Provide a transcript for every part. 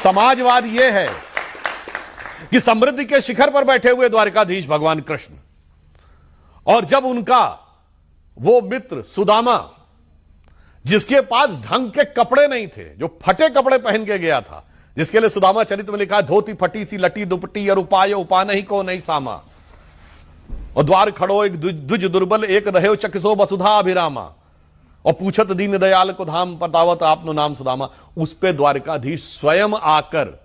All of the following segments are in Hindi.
समाजवाद यह है कि समृद्धि के शिखर पर बैठे हुए द्वारिकाधीश भगवान कृष्ण, और जब उनका वो मित्र सुदामा, जिसके पास ढंग के कपड़े नहीं थे, जो फटे कपड़े पहन के गया था, जिसके लिए सुदामा चरित्र में लिखा है धोती फटी सी लटी दुपट्टी और उपाय उपा नहीं को नहीं सामा, और द्वार खड़ो एक दुज दुर्बल एक रहे चकिसो वसुधा अभिरामा, और पूछत दीन दयाल को धाम पतावत आपनो नाम सुदामा। उस पे द्वारिकाधीश स्वयं आकर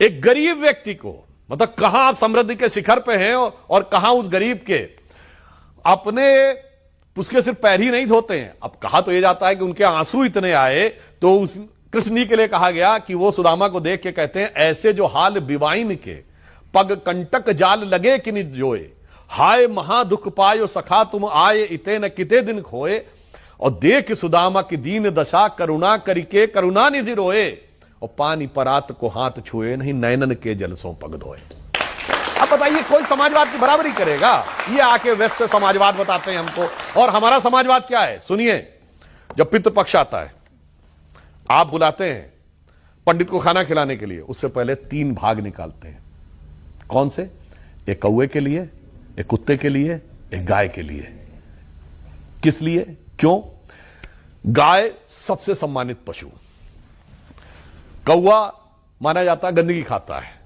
एक गरीब व्यक्ति को, मतलब कहां आप समृद्धि के शिखर पे हैं और कहां उस गरीब के अपने उसके सिर्फ पैर ही नहीं धोते हैं। अब कहा तो यह जाता है कि उनके आंसू इतने आए तो उस कृष्ण के लिए कहा गया कि वो सुदामा को देख के कहते हैं ऐसे जो हाल बिवाइन के पग कंटक जाल लगे कि नि जोए, हाय महा दुख पायो सखा तुम आए इते न किते दिन खोए, और देख सुदामा की दीन दशा करुणा करिके करुणा निधि रोए, और पानी परात को हाथ छुए नहीं नैनन के जल सो पग धोए। अब बताइए कोई समाजवाद की बराबरी करेगा? ये आके वेस्ट से समाजवाद बताते हैं हमको। और हमारा समाजवाद क्या है सुनिए, जब पितृपक्ष आता है आप बुलाते हैं पंडित को खाना खिलाने के लिए, उससे पहले 3 भाग निकालते हैं। कौन से? एक कौवे के लिए, एक कुत्ते के लिए, एक गाय के लिए। किस लिए? क्यों? गाय सबसे सम्मानित पशु, कौवा माना जाता है गंदगी खाता है,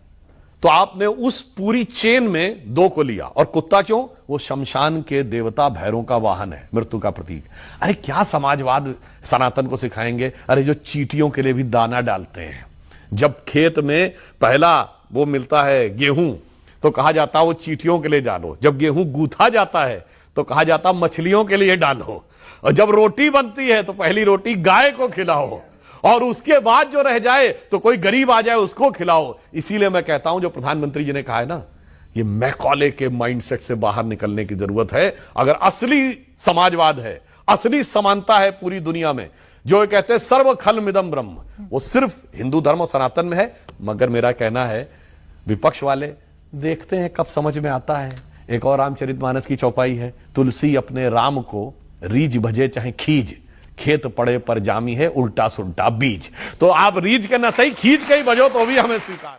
तो आपने उस पूरी चेन में 2 को लिया। और कुत्ता क्यों? वो शमशान के देवता भैरों का वाहन है, मृत्यु का प्रतीक। अरे क्या समाजवाद सनातन को सिखाएंगे? अरे जो चींटियों के लिए भी दाना डालते हैं, जब खेत में पहला वो मिलता है गेहूं तो कहा जाता है वो चींटियों के लिए डालो, जब गेहूं गूथा जाता है तो कहा जाता मछलियों के लिए डालो, और जब रोटी बनती है तो पहली रोटी गाय को खिलाओ, और उसके बाद जो रह जाए तो कोई गरीब आ जाए उसको खिलाओ। इसीलिए मैं कहता हूं जो प्रधानमंत्री जी ने कहा है ना, ये मैकॉले के माइंडसेट से बाहर निकलने की जरूरत है। अगर असली समाजवाद है, असली समानता है पूरी दुनिया में, जो कहते हैं सर्व खल मिदम ब्रह्म, वो सिर्फ हिंदू धर्म और सनातन में है। मगर मेरा कहना है विपक्ष वाले देखते हैं कब समझ में आता है। एक और रामचरितमानस की चौपाई है, तुलसी अपने राम को रीज भजे चाहे खीज, खेत पड़े पर जामी है उल्टा सुल्टा बीज। तो आप रीज के ना सही खींच के ही बजो तो भी हमें स्वीकार।